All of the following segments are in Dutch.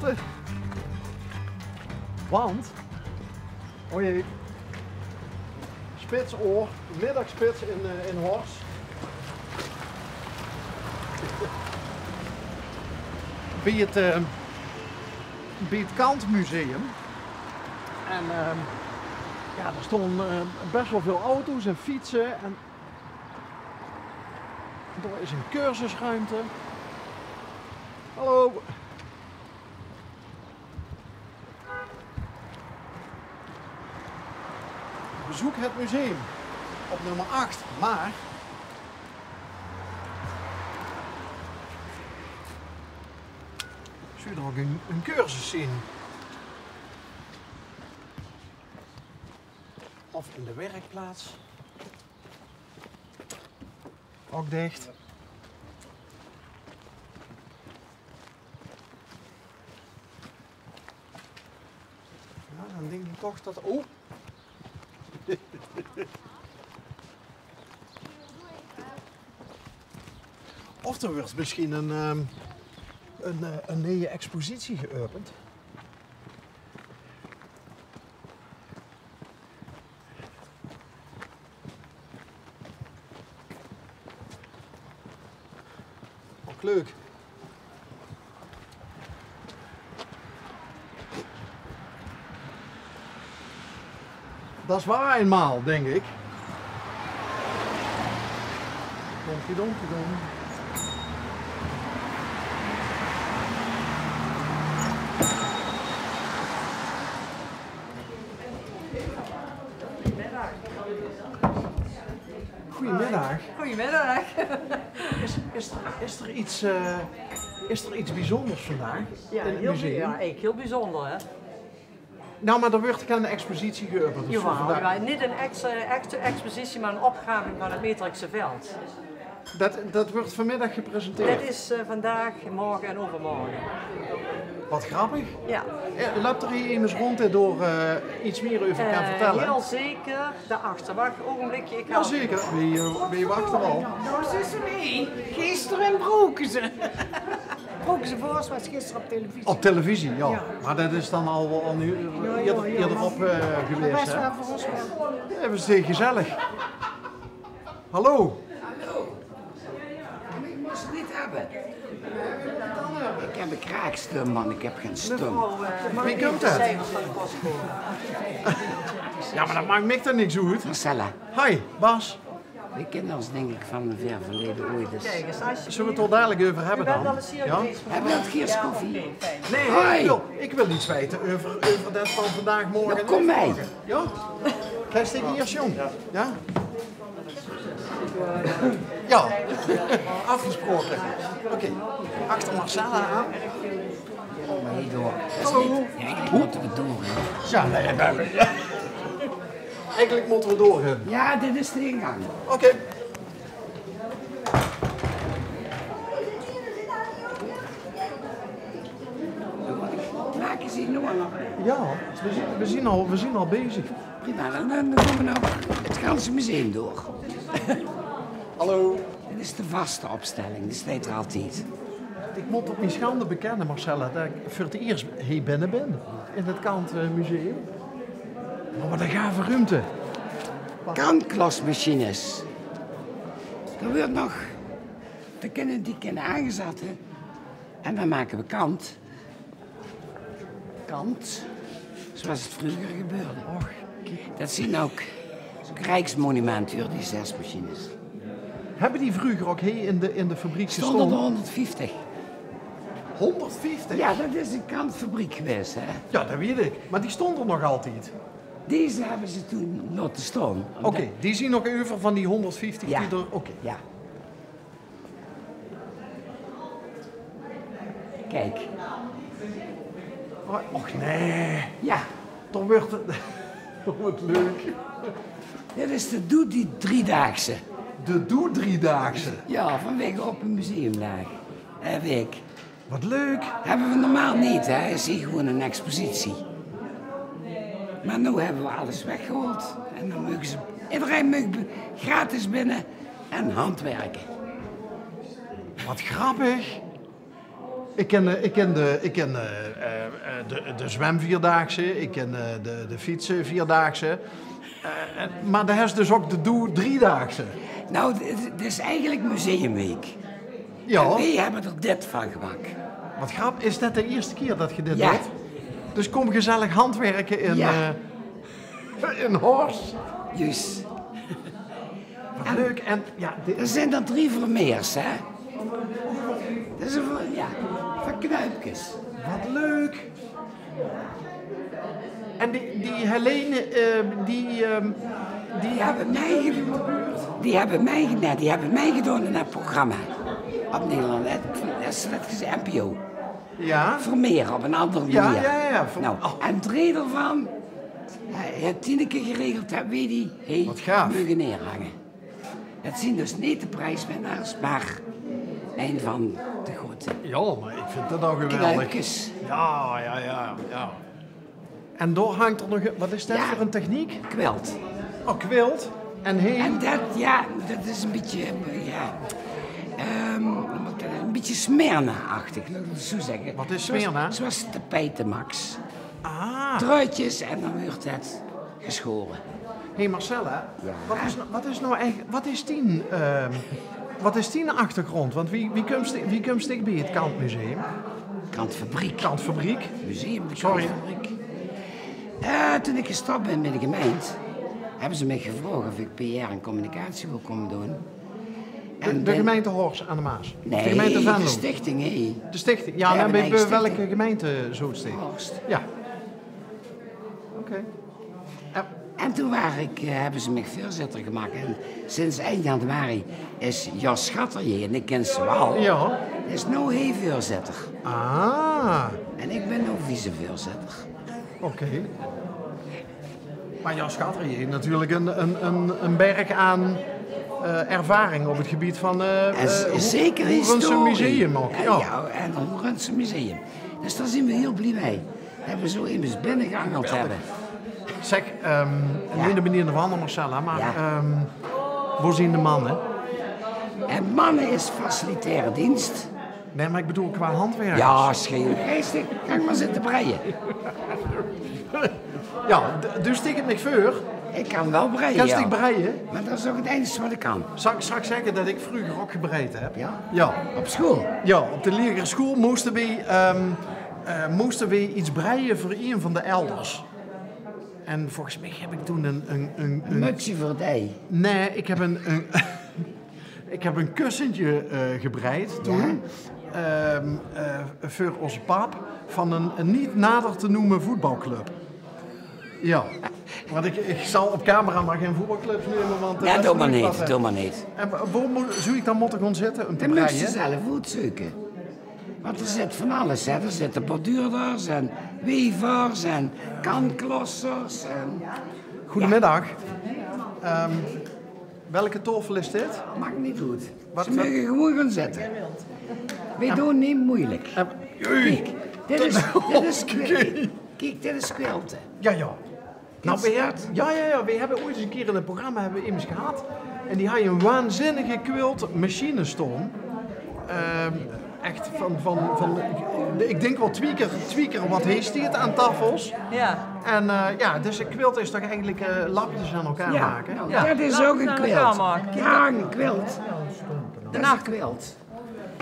opletten. Want, oh jee, spitsoor, middagspits in Horst. Bij het Kantmuseum. En ja, er stonden best wel veel auto's en fietsen. En er is een cursusruimte. Hallo. Bezoek het museum op nummer 8, maar zul je er ook een cursus zien. Of in de werkplaats. Ook dicht. Nou, dan denk ik toch dat... Oh! Of er wordt misschien een nieuwe expositie geopend. Ook leuk. Dat is waar eenmaal, denk ik. Donkje. Goedemiddag. Goedemiddag. Is er iets bijzonders vandaag in het museum? Ja, eigenlijk heel bijzonder, hè? Nou, maar er wordt geen expositie geopend. Dus Ja, niet een echte expositie, maar een opgraving van het Matrixse veld. Dat wordt vanmiddag gepresenteerd. Dit is vandaag, morgen en overmorgen. Wat grappig. Ja. Loopt er hier iemand rond en door iets meer over kan vertellen? Heel zeker, daarachter. Wacht een ogenblikje. Ja, zeker. Wie wacht er al? Nou, zussen mee. Gisteren broken ze. Broken ze voor, was gisteren op televisie. Op televisie, ja. Ja. Maar dat is dan al nu eerder op geweest, Best hè? wel voor ons wel. Even zeer gezellig. Hallo. Ik moest het niet hebben. Ik heb een kraakstum, man. Ik heb geen stum. Wie komt dat? Cijfers van de postcode. Ja, maar dat maakt mij dan niks uit. Marcella, Hi, Bas. we kennen ons denk ik van een ver verleden ooit eens. Kijk eens, als je... Zullen we het er dadelijk over U hebben bent dan? al eens hier Ja? geweest? Hebben we het Geers koffie? Nee, fijn. Nee, Hoi. ik wil iets weten over dat van vandaag, morgen. Nou, en kom mee. overmorgen. Ja? Ga je steken eerst, jong? Ja? Ja, afgesproken. Oké, achter Marcella aan. Maar niet door. Hallo. Ja, eigenlijk moeten we door, hè. Ja, nee, eigenlijk moeten we doorgaan. Ja, dit is de ingang. Oké. Maken ze hier nog aan. Ja, we zien al bezig. Prima, dan gaan we nou het ganse museum door. Hallo. Dit is de vaste opstelling, dit staat er altijd. Ik moet op mijn schande bekennen, Marcella, dat ik voor het eerst hier binnen ben. In het Kant Museum. Maar wat een gave ruimte. Kantklasmachines. Er wordt nog die kunnen aangezet, hè. En dan maken we kant. Kant, zoals het vroeger gebeurde. Och, Dat zien ook Rijksmonumenten, die 6 machines. hebben die vroeger ook hier in de fabriek Stonden er gestonden? 150. 150? Ja, dat is een kantfabriek geweest, hè. Ja, dat weet ik. Maar die stond er nog altijd. Deze hebben ze toen laten staan. Oké, die zien nog over van die 150 Ja. die er... Oké. Ja. Kijk. Och nee, Ja, dan wordt het... Dat wordt leuk. dit is de Doe die driedaagse. De Doe-driedaagse. Ja, vanwege Open Museumdag. Week. Wat leuk. Hebben we normaal niet, hè. Is hier gewoon een expositie. Maar nu hebben we alles weggehaald. En dan mogen ze... Iedereen mag gratis binnen en handwerken. Wat grappig. Ik ken de zwemvierdaagse, ik ken de fietsen vierdaagse. Maar daar is dus ook de doe driedaagse. Nou, het is eigenlijk museumweek. Ja. En wij hebben er dit van gemaakt. Wat grappig, is dat de eerste keer dat je dit Ja. doet? Dus kom gezellig handwerken in, Ja. In Horst. Juist. Wat leuk. En ja, Er zijn er 3 vermeers, hè? Dat is een van Knuipkes. wat leuk. En die Helene, die Die hebben mij gedaan in dat programma. Op Nederland, dat is net gezegd, NPO. ja, Vermeer op een andere Ja, manier. ja. Nou, en 3 daarvan, het 10 keer geregeld, dat weet hij, Wat gaaf. mogen neerhangen. Het zien dus niet de prijswinnaars, maar een van de grote ja, maar ik vind dat nou geweldig. knuipjes. Ja. En door hangt er nog, wat is dat Ja. voor een techniek? Kwelt. Oh, kwilt en heen. En dat is een beetje, een beetje Smyrna-achtig, laat ik het zo zeggen. Wat is Smyrna? Zoals tapijtenmax. Ah, Truitjes en dan wordt het geschoren. hey Marcella, Ja. wat is die achtergrond? Want wie komt bij het Kantmuseum? Kantfabriek. Kantfabriek? Museum de Sorry. Kantfabriek. Toen ik gestapt ben bij de gemeente, hebben ze mij gevraagd of ik PR en communicatie wil komen doen. De gemeente Horst aan de Maas? Nee, de gemeente de Venlo? stichting, hé. De stichting? Ja, Ja, nou, een bij eigen welke stichting. gemeente zo het stichting? Horst. Ja. Oké. En toen hebben ze mij voorzitter gemaakt. En sinds eind januari is Jos Schatterje, en ik ken ze wel, Ja. is nu heel voorzitter. Ah, En ik ben nu vicevoorzitter. oké. Maar Jan Schatter heeft natuurlijk een berg aan ervaring op het gebied van Zeker hoe runt historie. zo'n museum ook. Ja. Ja, en hoe runt ze museum. Dus daar zijn we heel blij mee. Dat we zo immers binnengeangeld hebben. Zeg, niet de meneer de Wander Marcella, maar Ja. hoe zien de mannen? En mannen is facilitaire dienst. Nee, maar ik bedoel qua handwerk. Ja, scheel. Geestig, ga ik maar zitten breien. Ja, dus stik het niks voor. Ik kan wel breien, Kan ja. ik breien? Maar dat is ook het enige wat ik kan. Zal ik straks zeggen dat ik vroeger ook gebreid heb? Ja? Ja. Op school. Ja, op de lagere school moesten we iets breien voor een van de elders. En volgens mij heb ik toen Een mutsje voor die. Nee, ik heb ik heb een kussentje gebreid toen. Voor onze pap van een niet nader te noemen voetbalclub. Ja, want ik zal op camera maar geen voetbalclubs nemen, want... Ja, dat doe is maar wat, niet, hè. doe maar niet. En waar zou ik dan moeten gaan zitten om te Dan moet je breien? zelf uitzoeken. Want er zit van alles, hè. Er zitten borduurders en wevers en kanklossers en... Goedemiddag. Welke tafel is dit? Maakt niet goed. Wat- Ze mogen gewoon gaan zitten. Wij doen niet moeilijk. Kijk, dit is quilten. Kijk, dit is quilten. Ja. Nou, Ken je dat? we hebben ooit eens een keer in het programma hebben we immers gehad. En die had een waanzinnige quilt machine staan. Echt van ik denk wel twee keer wat heeft die het aan tafels. Ja. En dus een quilt is toch eigenlijk lapjes aan elkaar Ja, maken? nou, Ja, dat is laten ook we een aan quilt. elkaar maken. Ja, een quilt. Dat is een quilt.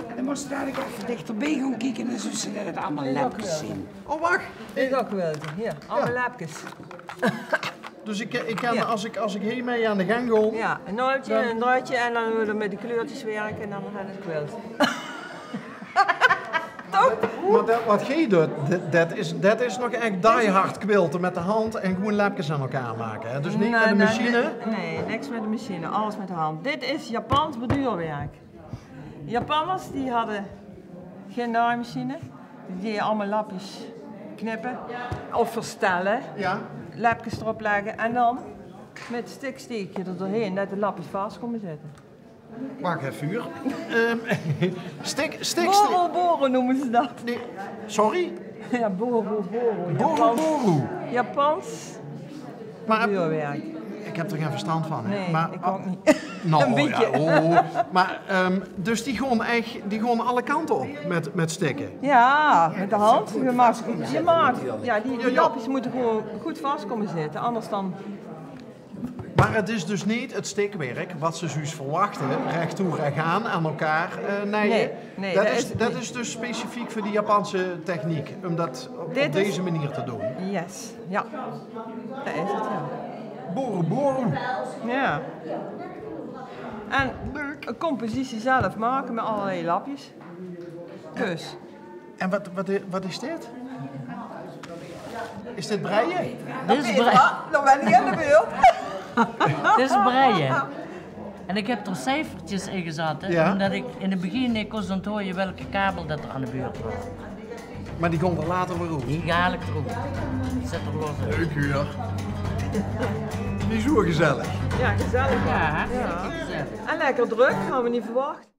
En dan moest je dadelijk even dichterbij gaan kijken en zo ze dat het allemaal lapjes zien. Oh, wacht. Ik ook wel. Hier, alle lapjes. Dus ik kan Ja. als ik hiermee aan de gang ga... Ja, een naaldje, een draadje en dan moeten we met de kleurtjes werken en dan gaat het quilt. Maar wat jij doet, dat is nog echt die hard quilten met de hand en gewoon lapjes aan elkaar maken. Hè? Dus niet met de machine. Nee, niks met de machine, alles met de hand. Dit is Japans borduurwerk. Japanners die hadden geen naaimachine. Die deden allemaal lapjes knippen of verstellen. Ja. Lapjes erop leggen en dan met stiksteekje er doorheen dat de lapjes vast komen zitten. Wacht even, vuur. Stik. Boro noemen ze dat. Nee, sorry? Ja, boro. Boru. Japans Maar borduurwerk. ik heb er geen verstand van. Hè? Nee, maar, ik ook niet. Nou, Een beetje. Maar dus die gewoon alle kanten op met stikken. Ja, met de hand. Die lapjes moeten gewoon goed vast komen zitten, anders dan... Maar het is dus niet het stikwerk wat ze zoals verwachten, recht toe, recht aan elkaar nijden. Nee, dat is dus specifiek voor die Japanse techniek, om dat op deze manier te doen. Yes, ja. Dat is het, ja. Boren. Ja. En een compositie zelf maken met allerlei lapjes. Dus. En wat is dit? Is dit breien? Dit is breien. Dan ben ik in de beeld. Dit is breien. En ik heb er cijfertjes in gezet, omdat ik in het begin niet kon onthouden welke kabel dat er aan de beurt was. Maar die komt er later weer op. Die haal ik erop. Zet er los in. Leuk hier. Die is zo gezellig. Ja, gezellig. Ja, hartstikke gezellig. En lekker druk, gaan we niet verwachten.